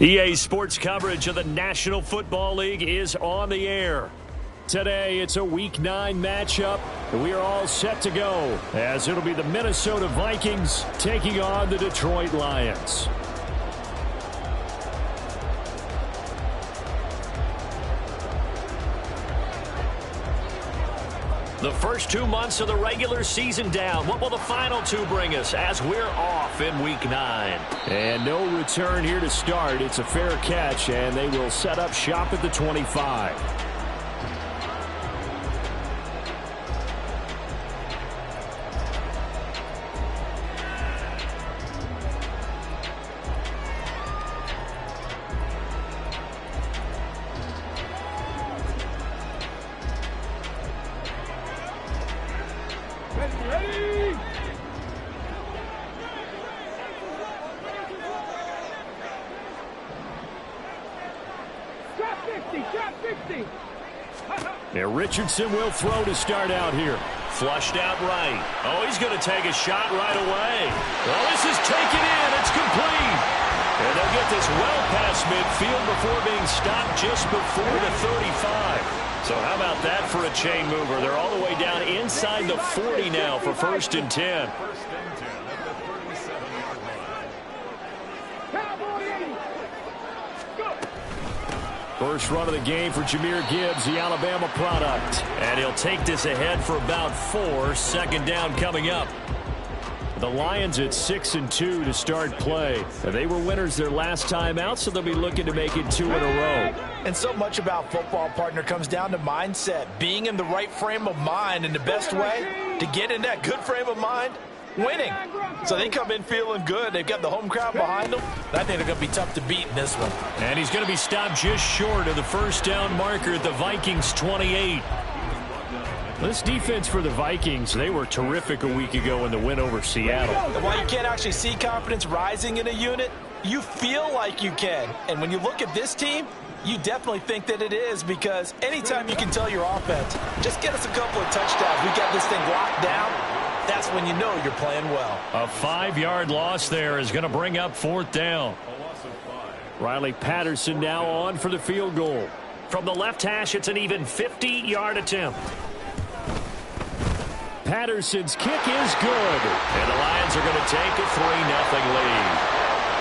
EA Sports coverage of the National Football League is on the air. Today, it's a Week 9 matchup. We are all set to go, as it'll be the Minnesota Vikings taking on the Detroit Lions. The first 2 months of the regular season down. What will the final 2 bring us as we're off in Week 9? And no return here to start. It's a fair catch, and they will set up shop at the 25. Richardson will throw to start out here. Flushed out right. Oh, he's going to take a shot right away. Well, this is taken in. It's complete. And they'll get this well past midfield before being stopped just before the 35. So how about that for a chain mover? They're all the way down inside the 40 now for 1st and 10. First run of the game for Jahmyr Gibbs, the Alabama product. And he'll take this ahead for about 4. 2nd down coming up. The Lions at 6-2 to start play. They were winners their last time out, so they'll be looking to make it 2 in a row. And so much about football, partner, comes down to mindset. Being in the right frame of mind, and the best way to get in that good frame of mind, winning. So they come in feeling good. They've got the home crowd behind them. I think they're going to be tough to beat in this one. And he's going to be stopped just short of the 1st down marker at the Vikings 28. This defense for the Vikings, they were terrific a week ago in the win over Seattle. And while you can't actually see confidence rising in a unit, you feel like you can. And when you look at this team, you definitely think that it is, because anytime you can tell your offense, just get us a couple of touchdowns, we got this thing locked down, that's when you know you're playing well. A 5-yard loss there is going to bring up 4th down. Riley Patterson now on for the field goal. From the left hash, it's an even 50-yard attempt. Patterson's kick is good. And the Lions are going to take a 3-0 lead.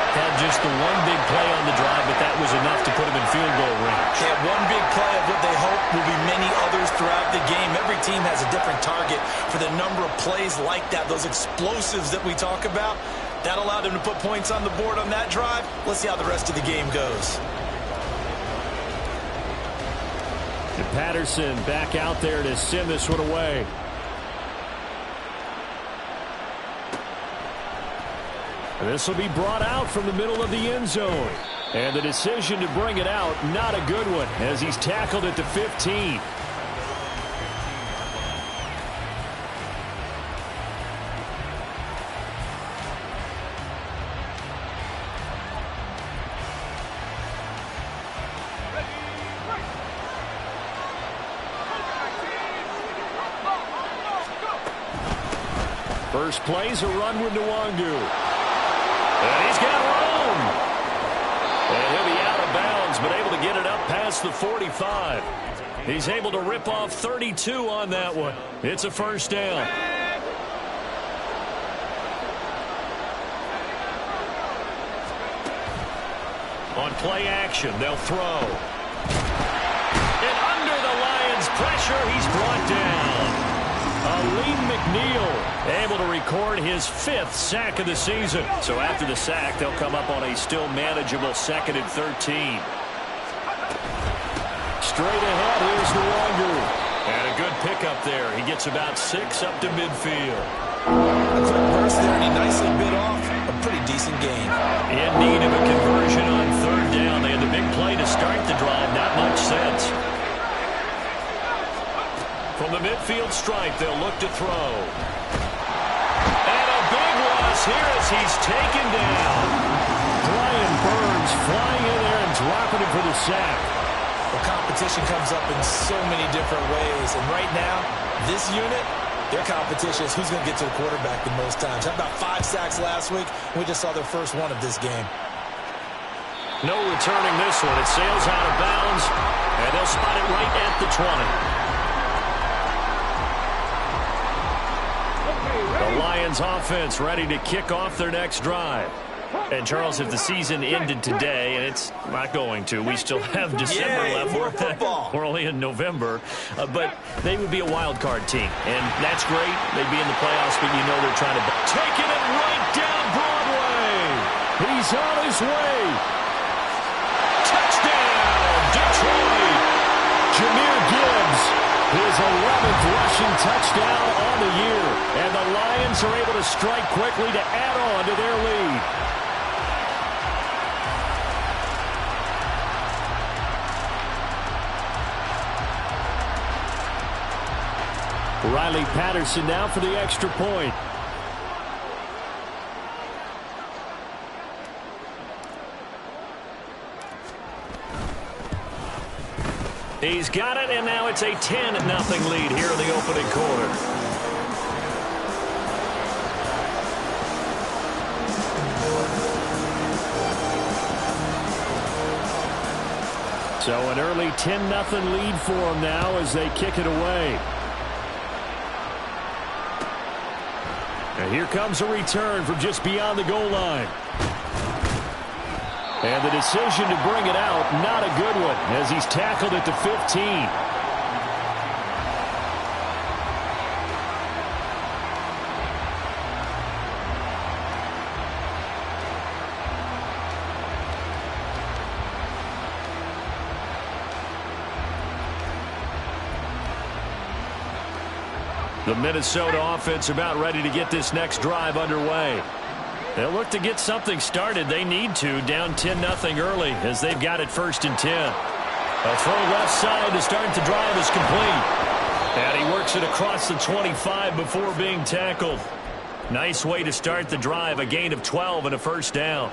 Had just the one big play on the drive, but that was enough to put him in field goal range. Yeah, one big play of what they hope will be many others throughout the game. Every team has a different target for the number of plays like that, those explosives that we talk about. That allowed them to put points on the board on that drive. Let's see how the rest of the game goes. And Patterson back out there to send this one away. This will be brought out from the middle of the end zone. And the decision to bring it out, not a good one, as he's tackled at the 15. First play's a run with Nwangu. And he's got room. And he'll be out of bounds, but able to get it up past the 45. He's able to rip off 32 on that one. It's a 1st down. On play action, they'll throw. And under the Lions' pressure, he's brought down. Aleem McNeil able to record his 5th sack of the season. So after the sack, they'll come up on a still manageable 2nd and 13. Straight ahead, here's Nwangu. And a good pickup there. He gets about 6 up to midfield. A quick burst there, and he nicely bit off a pretty decent gain. In need of a conversion on 3rd down. They had the big play to start the drive. Not much sense. From the midfield stripe, they'll look to throw. And a big loss here as he's taken down. Brian Burns flying in there and dropping him for the sack. The competition comes up in so many different ways. And right now, this unit, their competition is who's going to get to the quarterback the most times. How about 5 sacks last week? We just saw their first one of this game. No returning this one. It sails out of bounds, and they'll spot it right at the 20. The Lions offense ready to kick off their next drive. And, Charles, if the season ended today, and it's not going to, we still have December left. More football. We're only in November. But they would be a wild card team. And that's great. They'd be in the playoffs, but you know they're trying to taking it right down Broadway. He's on his way. Touchdown, Detroit. Jahmyr Gibbs, his 11th rushing touchdown on the year. And the Lions are able to strike quickly to add on to their lead. Riley Patterson now for the extra point. He's got it, and now it's a 10-0 lead here in the opening quarter. So an early 10-0 lead for them now as they kick it away. And here comes a return from just beyond the goal line. And the decision to bring it out, not a good one, as he's tackled at the 15. The Minnesota offense about ready to get this next drive underway. They'll look to get something started. They need to, down 10-0 early as they've got it 1st and 10. A throw left side to start the drive is complete. And he works it across the 25 before being tackled. Nice way to start the drive, a gain of 12 and a 1st down.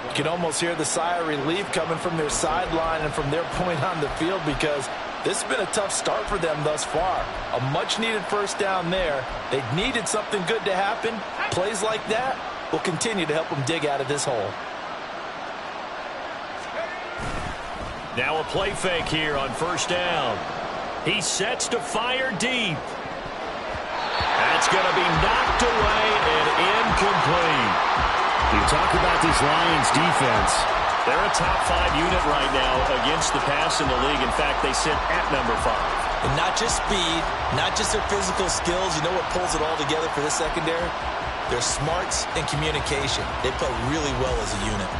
You can almost hear the sigh of relief coming from their sideline and from their point on the field because this has been a tough start for them thus far. A much-needed 1st down there. They needed something good to happen. Plays like that will continue to help them dig out of this hole. Now a play fake here on 1st down. He sets to fire deep. That's going to be knocked away and incomplete. You talk about this Lions defense. They're a top 5 unit right now against the pass in the league. In fact, they sit at number 5. And not just speed, not just their physical skills. You know what pulls it all together for this secondary? Their smarts and communication. They play really well as a unit.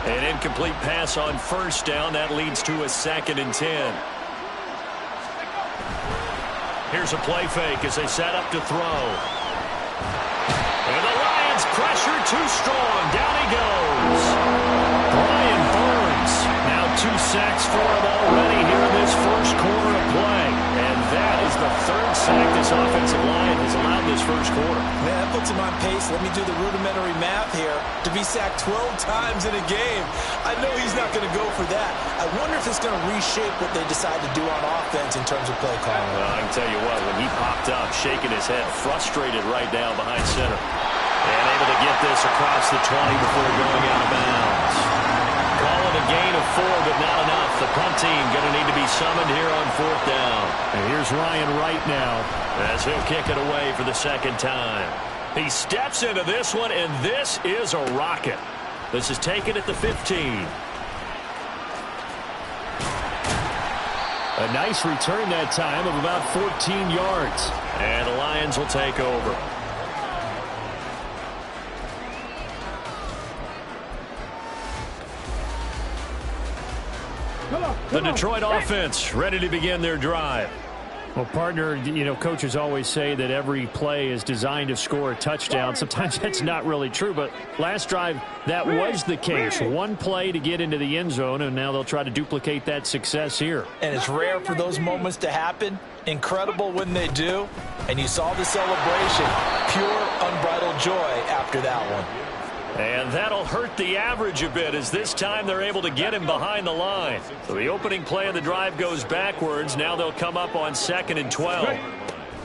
An incomplete pass on 1st down. That leads to a 2nd and 10. Here's a play fake as they set up to throw. And the Lions pressure too strong. Down he goes. Brian Burns. Now 2 sacks for him already here in this 1st quarter of play. And that is the 3rd sack this offensive line has allowed this 1st quarter. Man, that puts him on pace. Let me do the rudimentary math here. To be sacked 12 times in a game, I know he's not going to go for that. I wonder if it's going to reshape what they decide to do on offense in terms of play calling. Well, I can tell you what, when he popped up, shaking his head, frustrated right down behind center. And able to get this across the 20 before going out of bounds. Call it a gain of 4, but not enough. The punt team going to need to be summoned here on 4th down. And here's Ryan Wright now as he'll kick it away for the 2nd time. He steps into this one, and this is a rocket. This is taken at the 15. A nice return that time of about 14 yards. And the Lions will take over. The Detroit offense ready to begin their drive. Well, partner, you know, coaches always say that every play is designed to score a touchdown. Sometimes that's not really true, but last drive, that was the case. One play to get into the end zone, and now they'll try to duplicate that success here. And it's rare for those moments to happen. Incredible when they do. And you saw the celebration. Pure, unbridled joy after that one. And that'll hurt the average a bit as this time they're able to get him behind the line. So the opening play of the drive goes backwards. Now they'll come up on 2nd and 12.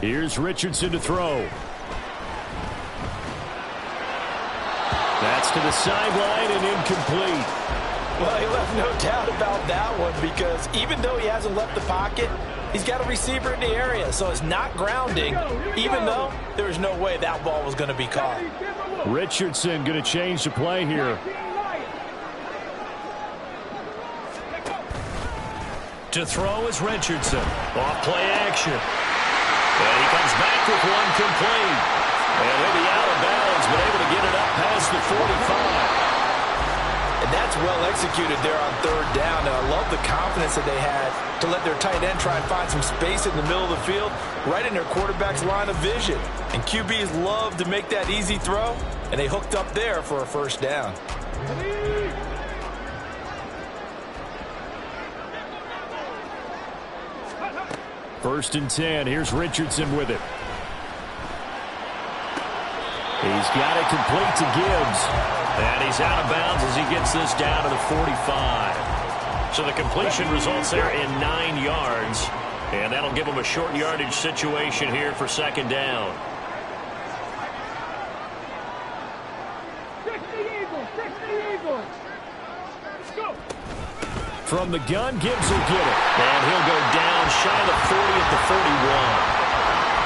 Here's Richardson to throw. That's to the sideline and incomplete. Well, he left no doubt about that one because even though he hasn't left the pocket, he's got a receiver in the area, so it's not grounding, even though there was no way that ball was going to be caught. Richardson going to change the play here. To throw is Richardson. Off play action. And he comes back with one complete. And he'll be out of bounds, but able to get it up past the 45. And that's well executed there on third down. And I love the confidence that they had to let their tight end try and find some space in the middle of the field, right in their quarterback's line of vision. And QBs love to make that easy throw, and they hooked up there for a first down. First and 10. Here's Richardson with it. He's got it complete to Gibbs. And he's out of bounds as he gets this down to the 45. So the completion results there in 9 yards. And that'll give him a short yardage situation here for second down. From the gun, Gibbs will get it. And he'll go down shy of the 40 at the 41.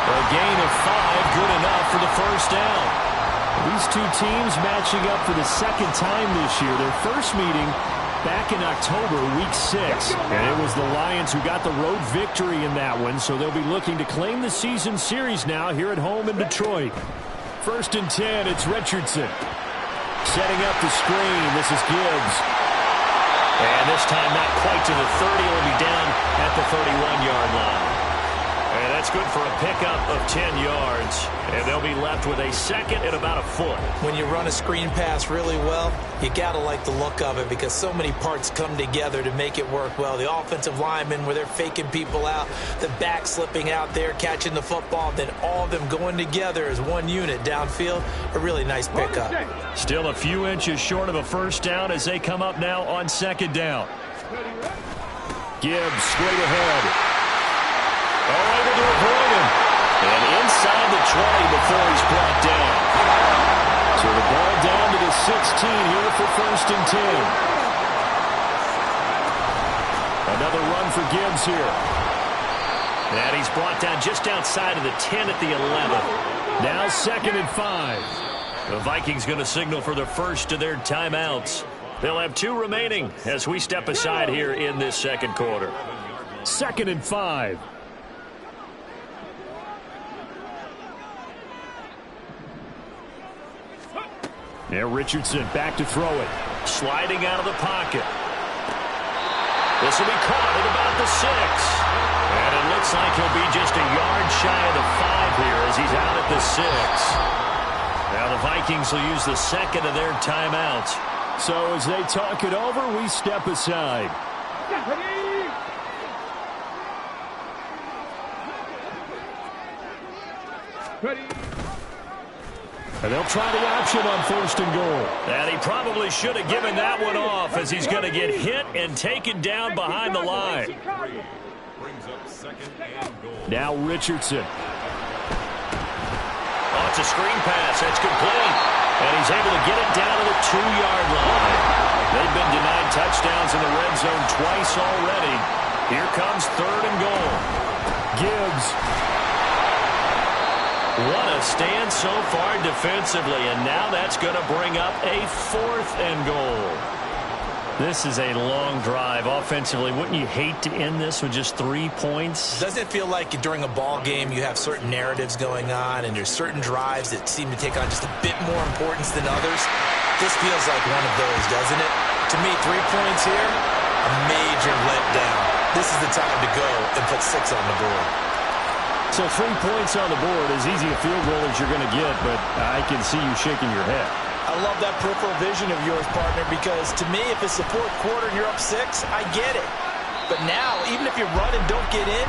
A gain of 5, good enough for the first down. These two teams matching up for the second time this year. Their first meeting back in October, week 6. And it was the Lions who got the road victory in that one, so they'll be looking to claim the season series now here at home in Detroit. First and 10, it's Richardson. Setting up the screen, this is Gibbs. And this time not quite to the 30, will be down at the 31-yard line. And that's good for a pickup of 10 yards. And they'll be left with a second and about a foot. When you run a screen pass really well, you got to like the look of it because so many parts come together to make it work well. The offensive linemen where they're faking people out, the back slipping out there, catching the football, then all of them going together as one unit downfield. A really nice pickup. Still a few inches short of a first down as they come up now on second down. Gibbs straight ahead. Able to avoid him. And inside the 20 before he's brought down. So the ball down to the 16 here for first and 10. Another run for Gibbs here. And he's brought down just outside of the 10 at the 11. Now second and 5. The Vikings going to signal for the first of their timeouts. They'll have 2 remaining as we step aside here in this second quarter. Second and 5. Now Richardson back to throw it. Sliding out of the pocket. This will be caught at about the 6. And it looks like he'll be just a yard shy of the 5 here as he's out at the 6. Now the Vikings will use the second of their timeouts. So as they talk it over, we step aside. Ready. And they'll try the option on first and goal. And he probably should have given that one off as he's going to get hit and taken down behind the line. Now Richardson. Oh, it's a screen pass. That's complete. And he's able to get it down to the 2-yard line. They've been denied touchdowns in the red zone twice already. Here comes third and goal. Gibbs. What a stand so far defensively, and now that's going to bring up a 4th and goal. This is a long drive offensively. Wouldn't you hate to end this with just 3 points? Doesn't it feel like during a ball game you have certain narratives going on and there's certain drives that seem to take on just a bit more importance than others? This feels like one of those, doesn't it? To me, 3 points here, a major letdown. This is the time to go and put 6 on the board. So 3 points on the board, as easy a field goal as you're going to get, but I can see you shaking your head. I love that peripheral vision of yours, partner, because to me, if it's the 4th quarter and you're up 6, I get it. But now, even if you run and don't get in,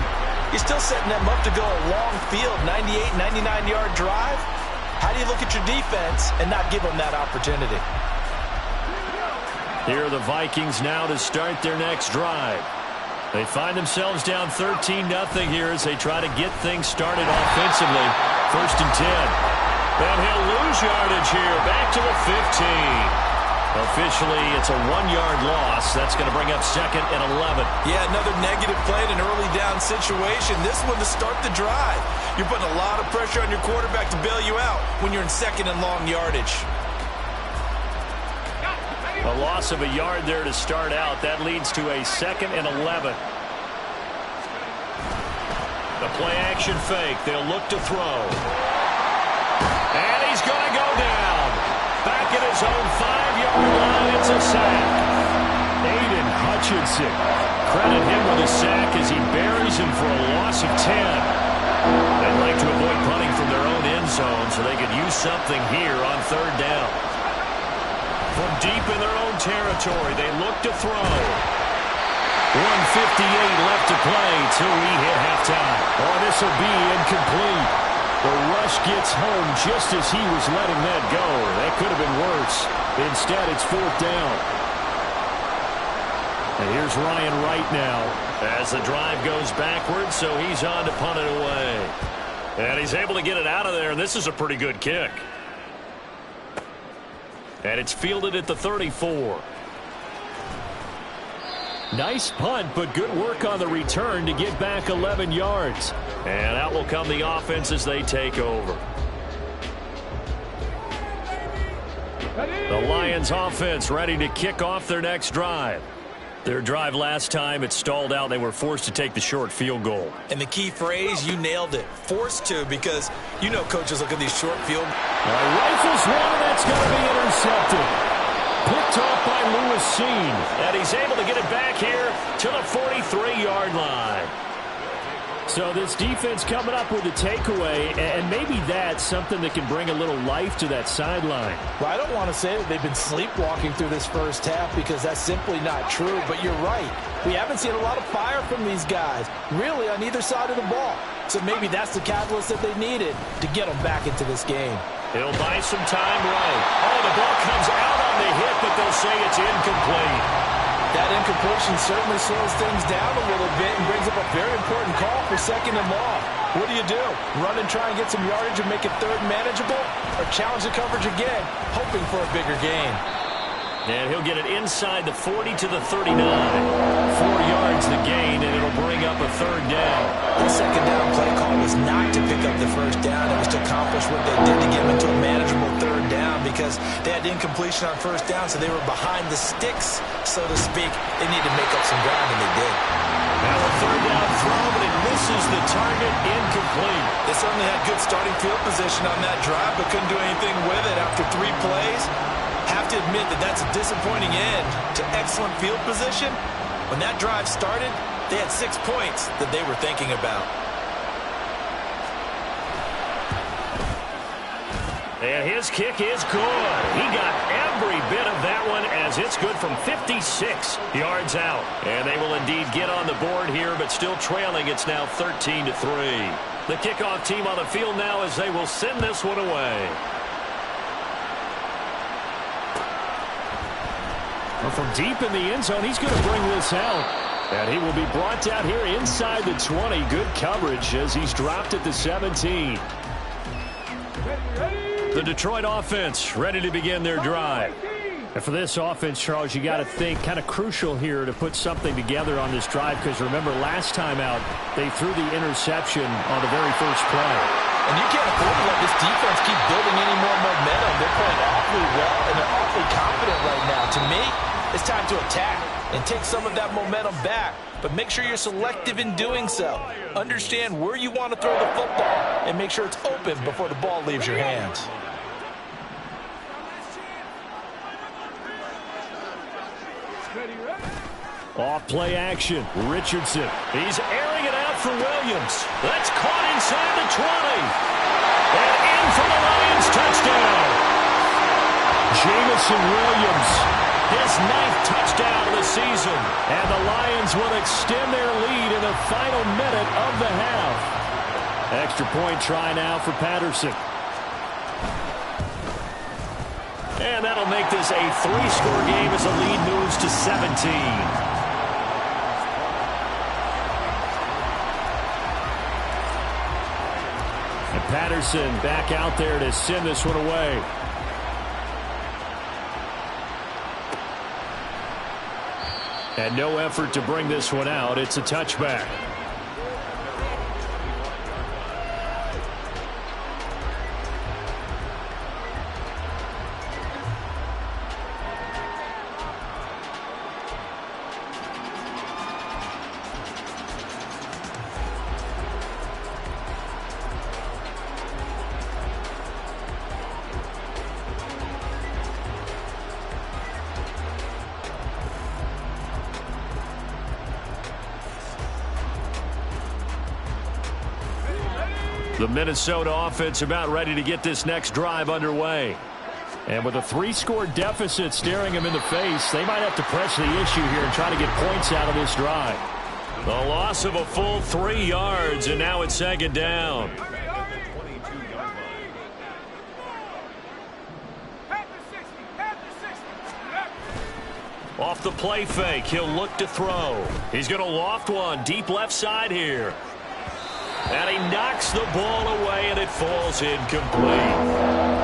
you're still setting them up to go a long field, 98, 99-yard drive. How do you look at your defense and not give them that opportunity? Here are the Vikings now to start their next drive. They find themselves down 13-0 here as they try to get things started offensively. First and 10. And he'll lose yardage here, back to the 15. Officially, it's a 1-yard loss. That's going to bring up 2nd and 11. Yeah, another negative play in an early down situation. This one to start the drive. You're putting a lot of pressure on your quarterback to bail you out when you're in 2nd and long yardage. A loss of a yard there to start out. That leads to a 2nd and 11. The play action fake. They'll look to throw. And he's going to go down. Back at his own 5-yard line. It's a sack. Aiden Hutchinson. Credit him with a sack as he buries him for a loss of 10. They'd like to avoid punting from their own end zone so they could use something here on 3rd down. From deep in their own territory, they look to throw. 1:58 left to play till we hit halftime. Oh, this will be incomplete. The rush gets home just as he was letting that go. That could have been worse. Instead, it's 4th down. And here's Ryan Wright now as the drive goes backwards, so he's on to punt it away. And he's able to get it out of there, and this is a pretty good kick. And it's fielded at the 34. Nice punt, but good work on the return to get back 11 yards. And out will come the offense as they take over. The Lions offense ready to kick off their next drive. Their drive last time, it stalled out. They were forced to take the short field goal. And the key phrase, you nailed it. Forced to, because you know coaches look at these short field. Rifles one, that's going to be intercepted. Picked off by Lewis Seen. And he's able to get it back here to the 43-yard line. So this defense coming up with a takeaway, and maybe that's something that can bring a little life to that sideline. Well, I don't want to say that they've been sleepwalking through this first half because that's simply not true, but you're right. We haven't seen a lot of fire from these guys, really on either side of the ball. So maybe that's the catalyst that they needed to get them back into this game. He'll buy some time right. Oh, the ball comes out on the hit, but they'll say it's incomplete. That incompletion certainly slows things down a little bit and brings up a very important call for 2nd and long. What do? Run and try and get some yardage and make it 3rd manageable? Or challenge the coverage again, hoping for a bigger gain? And he'll get it inside the 40 to the 39. 4 yards the gain, and it'll bring up a 3rd down. The 2nd down play call was not to pick up the 1st down. It was to accomplish what they did to get them into a manageable 3rd down because they had incompletion on 1st down, so they were behind the sticks, so to speak. They needed to make up some ground, and they did. Now a 3rd down throw, but it misses the target, incomplete. They certainly had good starting field position on that drive, but couldn't do anything with it after 3 plays. Have to admit that that's a disappointing end to excellent field position. When that drive started, they had 6 points that they were thinking about. And his kick is good. He got every bit of that one as it's good from 56 yards out. And they will indeed get on the board here, but still trailing. It's now 13-3. The kickoff team on the field now as they will send this one away. From deep in the end zone, he's going to bring this out. And he will be brought down here inside the 20. Good coverage as he's dropped at the 17. The Detroit offense ready to begin their drive. And for this offense, Charles, you got to think kind of crucial here to put something together on this drive because remember last time out, they threw the interception on the very first play. And you can't afford to let this defense keep building any more momentum. They're playing awfully well, and they're awfully confident right now. To me, it's time to attack and take some of that momentum back. But make sure you're selective in doing so. Understand where you want to throw the football and make sure it's open before the ball leaves your hands. Off play action. Richardson. He's airing it out for Williams. That's caught inside the 20. And in for the Lions touchdown. Jamison Williams. His 9th touchdown of the season. And the Lions will extend their lead in the final minute of the half. Extra point try now for Patterson. And that'll make this a 3-score game as the lead moves to 17. Patterson back out there to send this one away. And no effort to bring this one out. It's a touchback. The Minnesota offense about ready to get this next drive underway. And with a 3-score deficit staring them in the face, they might have to press the issue here and try to get points out of this drive. The loss of a full 3 yards, and now it's second down. Off the play fake, he'll look to throw. He's going to loft one deep left side here. And he knocks the ball away, and it falls incomplete.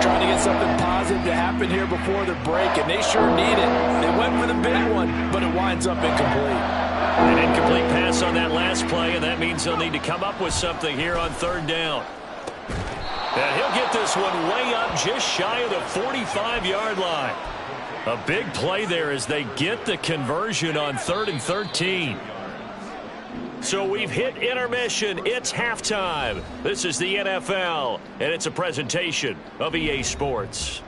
Trying to get something positive to happen here before the break, and they sure need it. They went for the big one, but it winds up incomplete. An incomplete pass on that last play, and that means they'll need to come up with something here on third down. And he'll get this one way up just shy of the 45-yard line. A big play there as they get the conversion on 3rd and 13. So we've hit intermission. It's halftime. This is the NFL, and it's a presentation of EA Sports.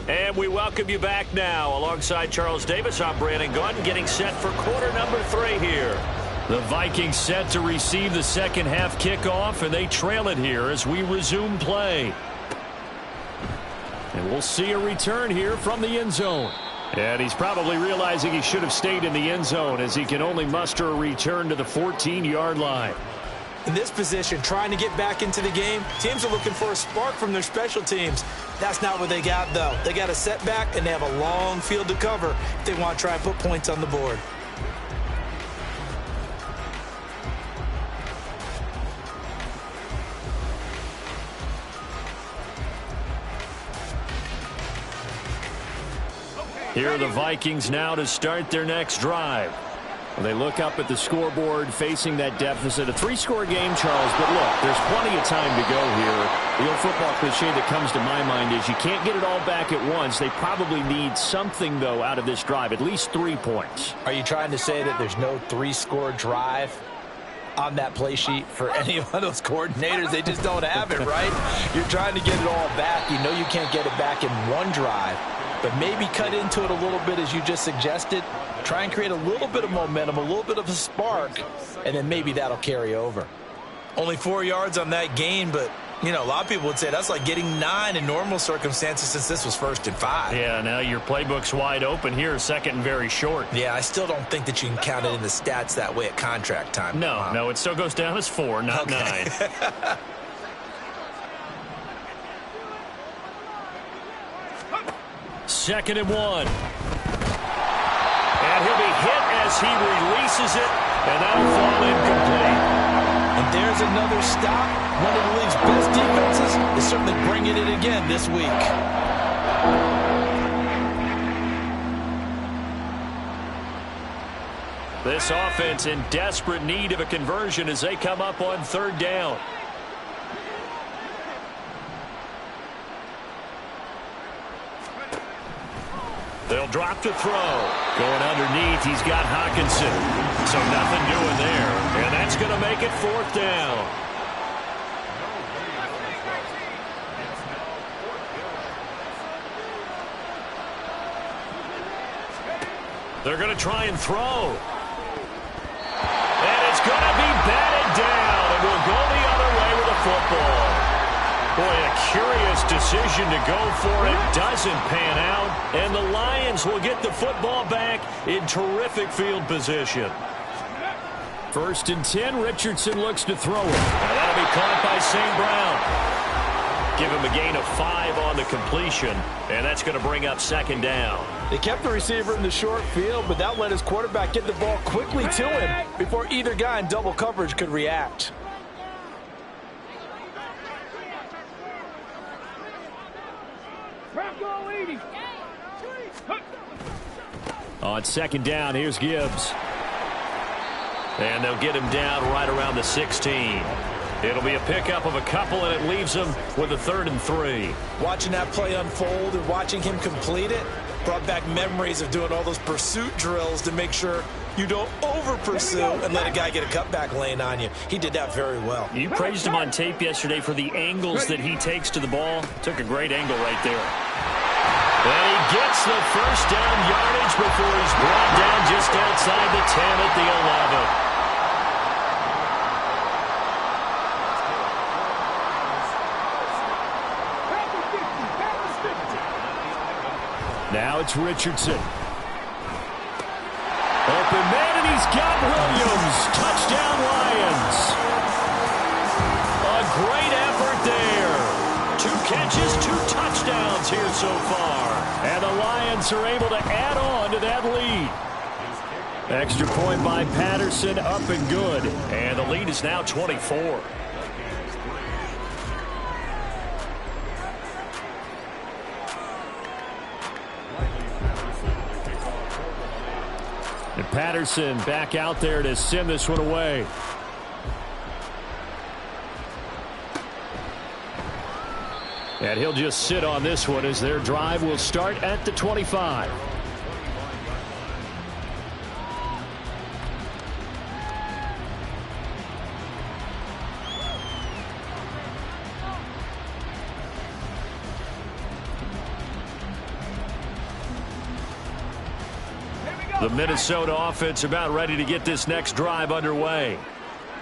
And we welcome you back now. Alongside Charles Davis, I'm Brandon Gaudin, getting set for quarter number 3 here. The Vikings set to receive the second half kickoff, and they trail it here as we resume play. And we'll see a return here from the end zone. And he's probably realizing he should have stayed in the end zone as he can only muster a return to the 14-yard line. In this position, trying to get back into the game, teams are looking for a spark from their special teams. That's not what they got, though. They got a setback, and they have a long field to cover if they want to try and put points on the board. Here are the Vikings now to start their next drive. Well, they look up at the scoreboard facing that deficit. A 3-score game, Charles, but look, there's plenty of time to go here. The old football cliche that comes to my mind is you can't get it all back at once. They probably need something, though, out of this drive, at least 3 points. Are you trying to say that there's no 3-score drive on that play sheet for any one of those coordinators? They just don't have it, right? You're trying to get it all back. You know you can't get it back in one drive, but maybe cut into it a little bit as you just suggested. Try and create a little bit of momentum, a little bit of a spark, and then maybe that'll carry over. Only 4 yards on that gain, but, you know, a lot of people would say that's like getting 9 in normal circumstances since this was 1st and 5. Yeah, now your playbook's wide open here, second and very short. Yeah, I still don't think that you can count it in the stats that way at contract time. No, it still goes down as 4, not 9. 2nd and 1. And he'll be hit as he releases it, and that'll fall incomplete. And there's another stop. One of the league's best defenses is certainly bringing it again this week. This offense in desperate need of a conversion as they come up on 3rd down. They'll drop to throw. Going underneath, he's got Hawkinson. So nothing doing there. And that's going to make it 4th down. They're going to try and throw. And it's going to be batted down. And we'll go the other way with the football. Boy, a curious decision to go for it. Doesn't pan out. And the Lions will get the football back in terrific field position. 1st and 10. Richardson looks to throw it. Now that'll be caught by St. Brown. Give him a gain of 5 on the completion. And that's going to bring up 2nd down. They kept the receiver in the short field, but that let his quarterback get the ball quickly to him before either guy in double coverage could react. On 2nd down, here's Gibbs. And they'll get him down right around the 16. It'll be a pickup of a couple, and it leaves him with a 3rd and 3. Watching that play unfold and watching him complete it brought back memories of doing all those pursuit drills to make sure you don't over-pursue and let a guy get a cutback lane on you. He did that very well. You praised him on tape yesterday for the angles that he takes to the ball. Took a great angle right there. And he gets the 1st down yardage before he's brought down just outside the 10 at the 11. Now it's Richardson. Open man, and he's got Williams. Touchdown, Lions. A great effort there. 2 catches, 2 touchdowns here so far. And the Lions are able to add on to that lead. Extra point by Patterson, up and good. And the lead is now 24. And Patterson back out there to send this one away. And he'll just sit on this one as their drive will start at the 25. The Minnesota offense about ready to get this next drive underway.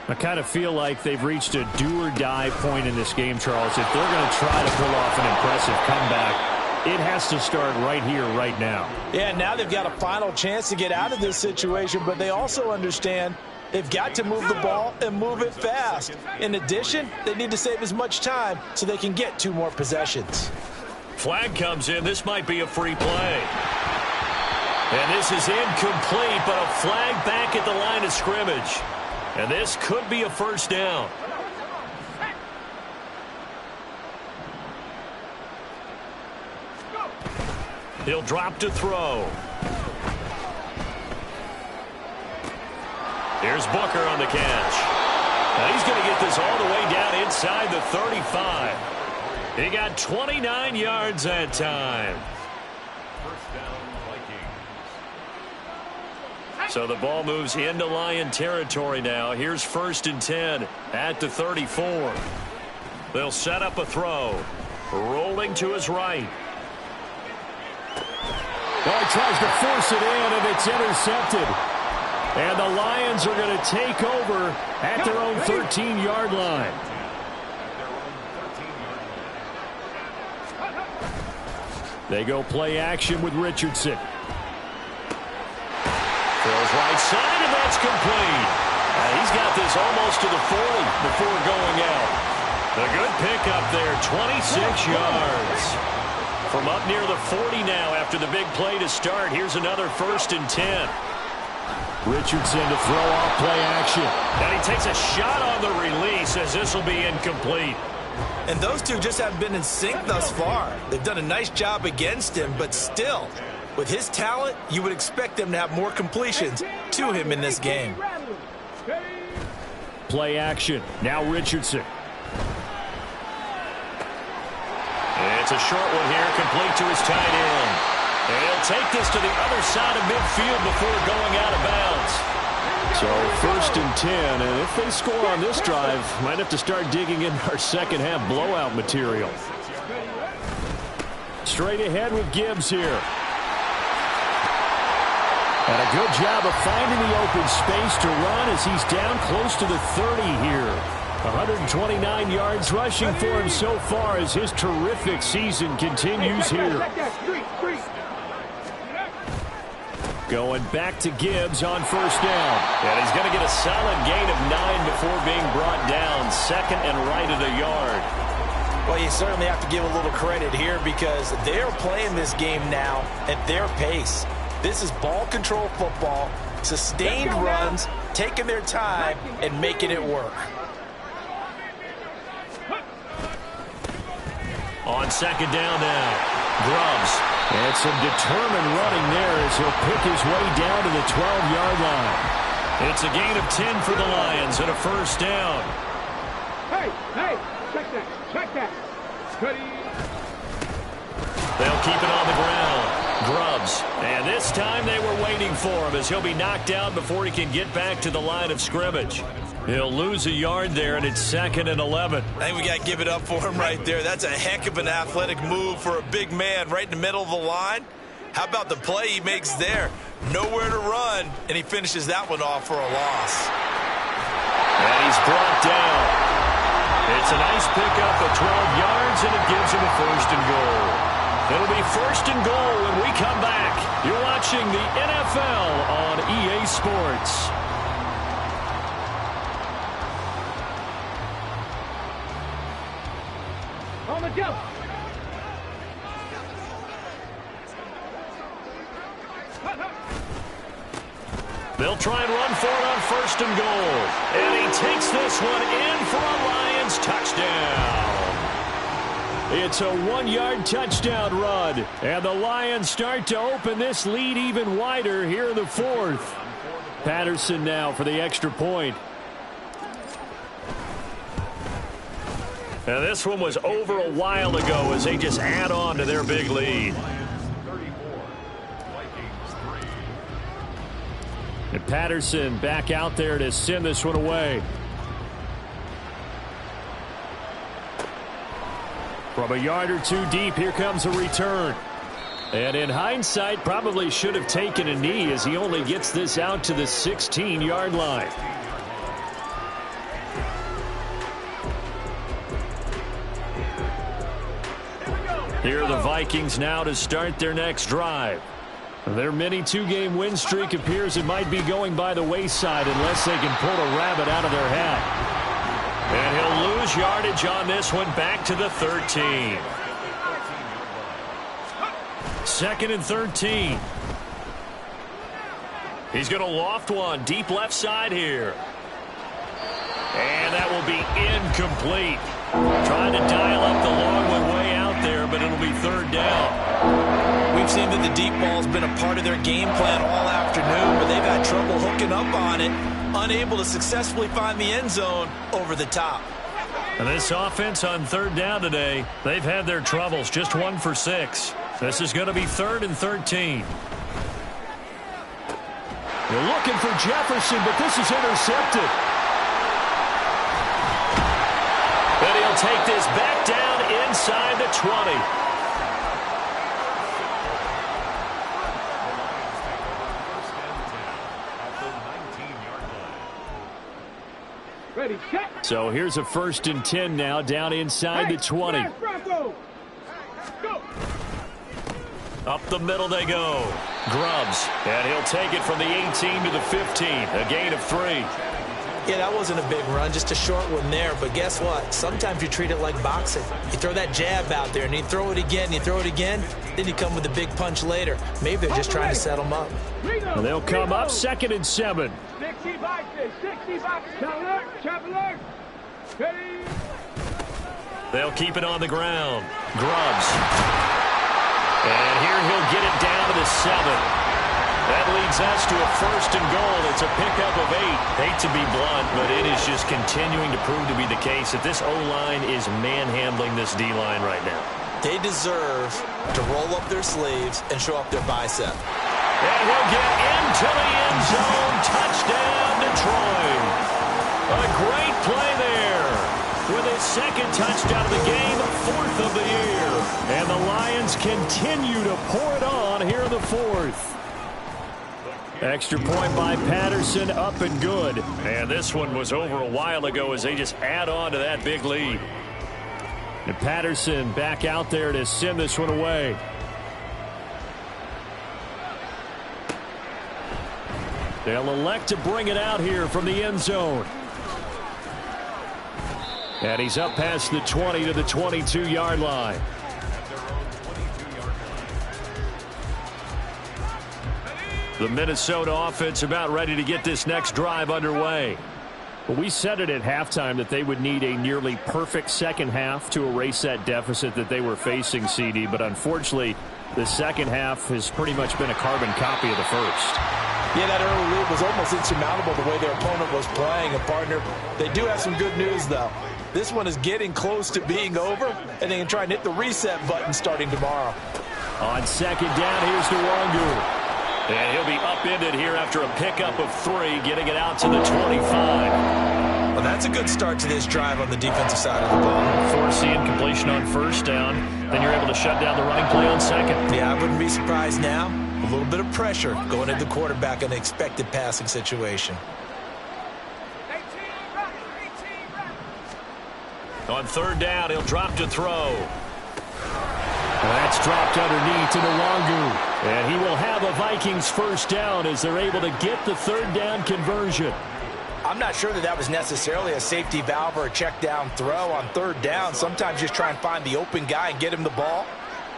I kind of feel like they've reached a do-or-die point in this game, Charles. If they're going to try to pull off an impressive comeback, it has to start right here, right now. Yeah, now they've got a final chance to get out of this situation, but they also understand they've got to move the ball and move it fast. In addition, they need to save as much time so they can get 2 more possessions. Flag comes in. This might be a free play. And this is incomplete, but a flag back at the line of scrimmage. And this could be a 1st down. He'll drop to throw. Here's Booker on the catch. Now he's going to get this all the way down inside the 35. He got 29 yards that time. So the ball moves into Lion territory now. Here's 1st and 10 at the 34. They'll set up a throw. Rolling to his right. Well, he tries to force it in, and it's intercepted. And the Lions are going to take over at their own 13-yard line. They go play action with Richardson. Throws right side, and that's complete. He's got this almost to the 40 before going out. A good pickup there, 26 yards. From up near the 40 now after the big play to start. Here's another 1st and 10. Richardson to throw off play action. And he takes a shot on the release as this will be incomplete. And those two just haven't been in sync thus far. They've done a nice job against him, but still, with his talent, you would expect them to have more completions to him in this game. Play action. Now Richardson. It's a short one here, complete to his tight end. And he'll take this to the other side of midfield before going out of bounds. So 1st and 10, and if they score on this drive, might have to start digging in our second half blowout material. Straight ahead with Gibbs here. And a good job of finding the open space to run as he's down close to the 30 here. 129 yards rushing for him so far as his terrific season continues here. Going back to Gibbs on first down. And he's going to get a solid gain of 9 before being brought down. Second and right at a yard. Well, you certainly have to give a little credit here because they're playing this game now at their pace. This is ball control football, sustained runs, taking their time, and making it work. On second down now, Grubbs. And some determined running there as he'll pick his way down to the 12-yard line. It's a gain of 10 for the Lions and a first down. Hey, check that. They'll keep it on the ground. Grubbs. And this time they were waiting for him as he'll be knocked down before he can get back to the line of scrimmage. He'll lose a yard there, and it's second and 11. I think we got to give it up for him right there. That's a heck of an athletic move for a big man right in the middle of the line. How about the play he makes there? Nowhere to run, and he finishes that one off for a loss. And he's brought down. It's a nice pickup of 12 yards, and it gives him a first and goal. It'll be first and goal when we come back. You're watching the NFL on EA Sports. On the jump. They'll try and run for it on first and goal. And he takes this one in for a Lions touchdown. It's a 1-yard touchdown run. And the Lions start to open this lead even wider here in the fourth. Patterson now for the extra point. Now this one was over a while ago as they just add on to their big lead. And Patterson back out there to send this one away. From a yard or two deep, here comes a return. And in hindsight, probably should have taken a knee as he only gets this out to the 16-yard line. Here are the Vikings now to start their next drive. Their mini two-game win streak appears it might be going by the wayside unless they can pull a rabbit out of their hat. And he'll lose yardage on this one back to the 13. Second and 13. He's going to loft one deep left side here. And that will be incomplete. Trying to dial up the long one way out there, but it'll be third down. We've seen that the deep ball's been a part of their game plan all afternoon, but they've had trouble hooking up on it, unable to successfully find the end zone over the top. And this offense on third down today, they've had their troubles, just 1 for 6. This is going to be third and 13. They're looking for Jefferson, but this is intercepted. And he'll take this back down inside the 20. Ready, check. So here's a first and 10 now down inside the 20. Go. Up the middle they go. Grubbs. And he'll take it from the 18 to the 15. A gain of 3. Yeah, that wasn't a big run, just a short one there. But guess what? Sometimes you treat it like boxing. You throw that jab out there, and you throw it again, then you come with a big punch later. Maybe they're just trying to set them up. And they'll come up second and 7. 60 boxes. Traveler. Ready. They'll keep it on the ground. Grubbs. And here he'll get it down to the 7. That leads us to a first and goal. It's a pickup of 8. Hate to be blunt, but it is just continuing to prove to be the case that this O-line is manhandling this D-line right now. They deserve to roll up their sleeves and show up their bicep. And he'll get into the end zone. Touchdown, Detroit. A great play there. With his second touchdown of the game, 4th of the year. And the Lions continue to pour it on here in the 4th. Extra point by Patterson, up and good. And this one was over a while ago as they just add on to that big lead. And Patterson back out there to send this one away. They'll elect to bring it out here from the end zone. And he's up past the 20 to the 22-yard line. The Minnesota offense about ready to get this next drive underway. But we said it at halftime that they would need a nearly perfect second half to erase that deficit that they were facing, CD. But unfortunately, the second half has pretty much been a carbon copy of the first. Yeah, that early lead was almost insurmountable the way their opponent was playing. And, partner, they do have some good news, though. This one is getting close to being over, and they can try and hit the reset button starting tomorrow. On second down, here's Nwangu. And he'll be upended here after a pickup of 3, getting it out to the 25. Well, that's a good start to this drive on the defensive side of the ball. Force the incompletion on first down. Then you're able to shut down the running play on second. Yeah, I wouldn't be surprised now. A little bit of pressure going at the quarterback in an expected passing situation. On third down, he'll drop to throw. That's dropped underneath to Nwangu. And he will have a Vikings first down as they're able to get the third down conversion. I'm not sure that was necessarily a safety valve or a check down throw on third down. Sometimes just try and find the open guy and get him the ball.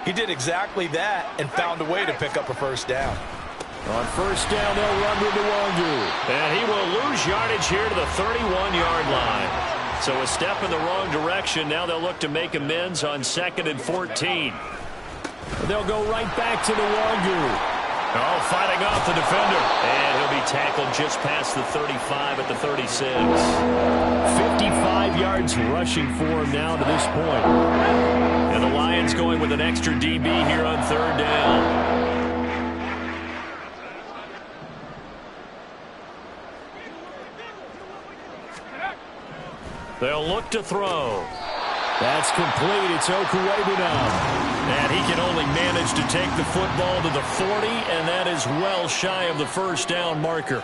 He did exactly that and found a way to pick up a first down. On first down, they'll run with Nwangu. And he will lose yardage here to the 31-yard line. So a step in the wrong direction. Now they'll look to make amends on 2nd and 14. They'll go right back to Nwangu. Oh, fighting off the defender. And he'll be tackled just past the 35 at the 36. 55 yards rushing for him now to this point. And the Lions going with an extra DB here on third down. They'll look to throw. That's complete. It's Okuebu now. And he can only manage to take the football to the 40, and that is well shy of the first down marker.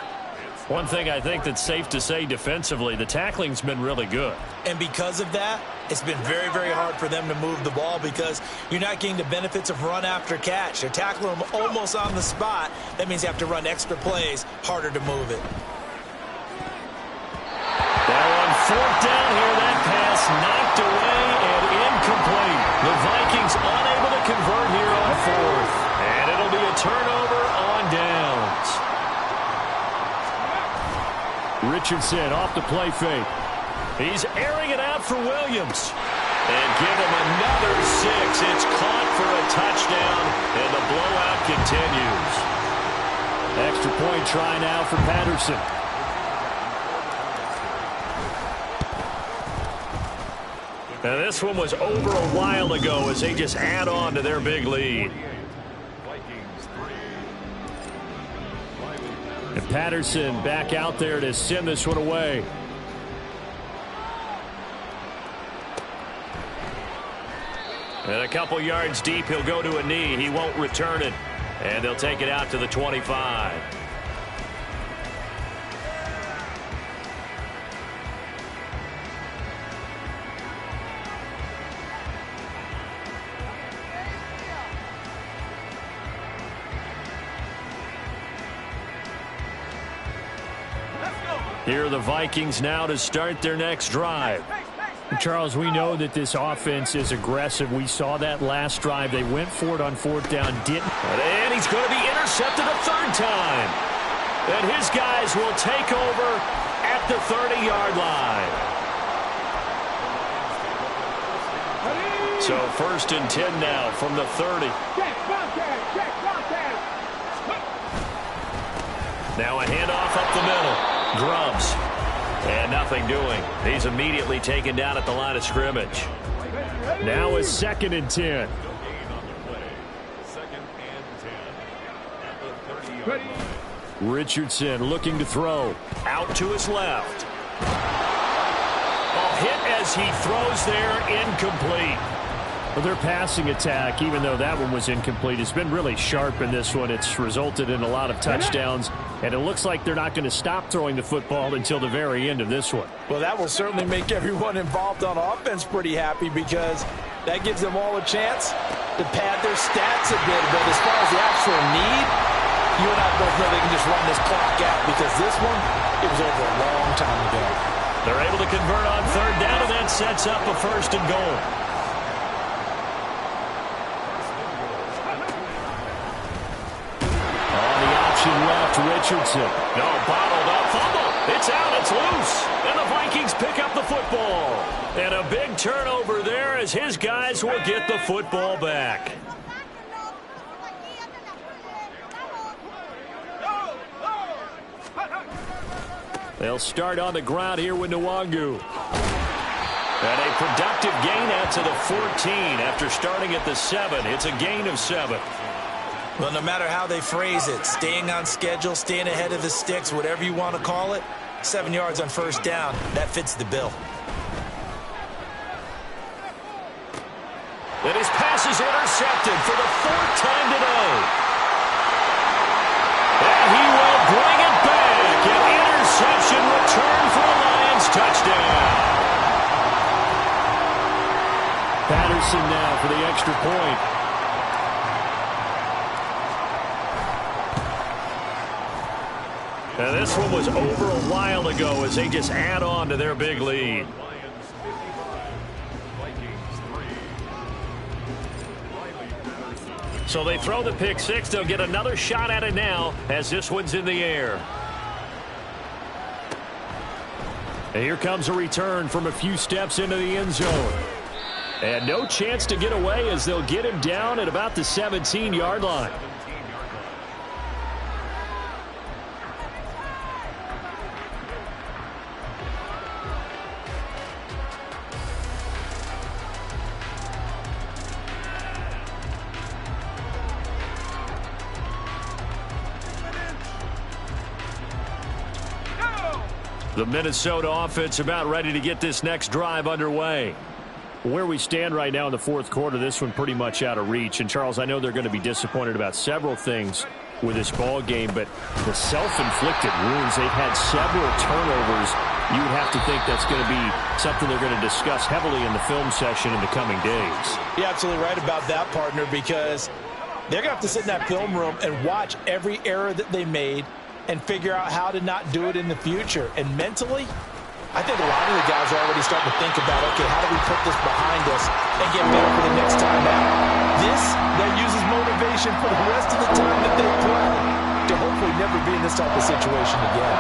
One thing I think that's safe to say defensively, the tackling's been really good. And because of that, it's been very, very hard for them to move the ball because you're not getting the benefits of run after catch. They're tackling them almost on the spot. That means you have to run extra plays, harder to move it. Now on fourth down here, that pass knocked away and incomplete. The Vikings unable to convert here on fourth. And it'll be a turnover on downs. Richardson off the play fake. He's airing it out for Williams. And give him another 6. It's caught for a touchdown, and the blowout continues. Extra point try now for Patterson. Now this one was over a while ago as they just add on to their big lead. And Patterson back out there to send this one away. And a couple yards deep, he'll go to a knee. He won't return it. And they'll take it out to the 25. Here are the Vikings now to start their next drive. Charles, we know that this offense is aggressive. We saw that last drive. They went for it on fourth down, didn't. And he's going to be intercepted a third time. And his guys will take over at the 30-yard line. So 1st and 10 now from the 30. Now a handoff up the middle. Grubbs. And nothing doing. He's immediately taken down at the line of scrimmage. Now a 2nd and 10. Richardson looking to throw. Out to his left. A hit as he throws there, incomplete. Well, their passing attack, even though that one was incomplete, has been really sharp in this one. It's resulted in a lot of touchdowns, and it looks like they're not going to stop throwing the football until the very end of this one. Well, that will certainly make everyone involved on offense pretty happy because that gives them all a chance to pad their stats a bit. But as far as the actual need, you and I both know they can just run this clock out because this one, it was over a long time ago. They're able to convert on third down, and that sets up a first and goal. Left Richardson. No, bottled up fumble. It's out. It's loose. And the Vikings pick up the football. And a big turnover there as his guys will get the football back. They'll start on the ground here with Nwangu. And a productive gain out to the 14 after starting at the 7. It's a gain of 7. Well, no matter how they phrase it, staying on schedule, staying ahead of the sticks, whatever you want to call it, 7 yards on first down, that fits the bill. And his pass is intercepted for the 4th time today. And he will bring it back. An interception return for a Lions touchdown. Patterson now for the extra point. And this one was over a while ago as they just add on to their big lead. So they throw the pick six. They'll get another shot at it now as this one's in the air. And here comes a return from a few steps into the end zone. And no chance to get away as they'll get him down at about the 17-yard line. The Minnesota offense about ready to get this next drive underway. Where we stand right now in the fourth quarter, this one pretty much out of reach. And, Charles, I know they're going to be disappointed about several things with this ball game, but the self-inflicted wounds, they've had several turnovers. You would have to think that's going to be something they're going to discuss heavily in the film session in the coming days. You're absolutely right about that, partner, because they're going to have to sit in that film room and watch every error that they made and figure out how to not do it in the future. And mentally, I think a lot of the guys are already starting to think about, okay, how do we put this behind us and get better for the next time out? This, that uses motivation for the rest of the time that they play to hopefully never be in this type of situation again.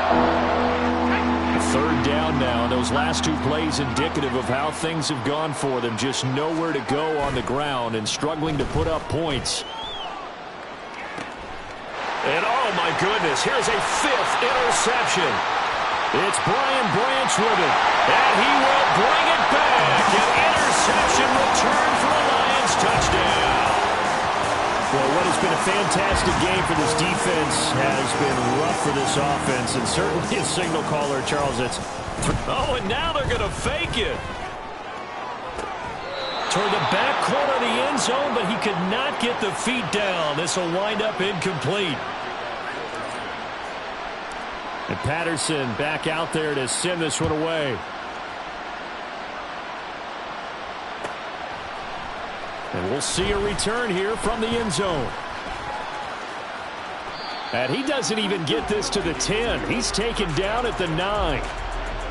Third down now. Those last two plays indicative of how things have gone for them. Just nowhere to go on the ground and struggling to put up points. And oh my goodness, here's a 5th interception. It's Brian Branch with it, and he will bring it back. An interception return for a Lions touchdown. Well, what has been a fantastic game for this defense has been rough for this offense, and certainly a signal caller, Charles. Oh, and now they're going to fake it. Toward the back corner of the end zone, but he could not get the feet down. This will wind up incomplete. And Patterson back out there to send this one away. And we'll see a return here from the end zone. And he doesn't even get this to the 10. He's taken down at the 9.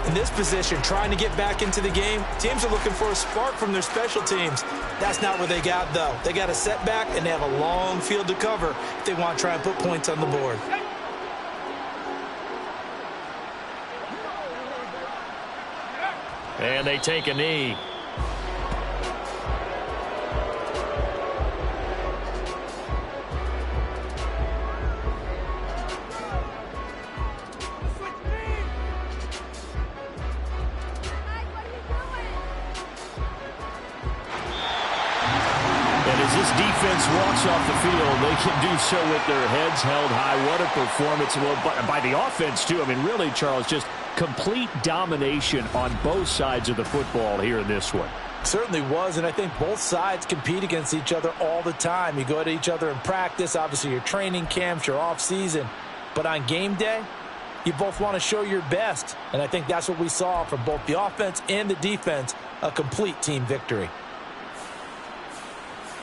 In this position, trying to get back into the game, teams are looking for a spark from their special teams. That's not what they got, though. They got a setback, and they have a long field to cover if they want to try and put points on the board. And they take a knee. Defense walks off the field. They can do so with their heads held high. What a performance. Well, by the offense, too. I mean, really, Charles, just complete domination on both sides of the football here in this one. Certainly was, and I think both sides compete against each other all the time. You go at each other in practice, obviously your training camps, your off-season. But on game day, you both want to show your best. And I think that's what we saw from both the offense and the defense, a complete team victory.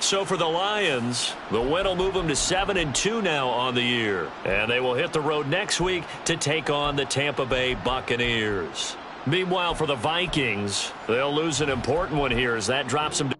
So for the Lions, the win will move them to 7-2 now on the year. And they will hit the road next week to take on the Tampa Bay Buccaneers. Meanwhile, for the Vikings, they'll lose an important one here as that drops them to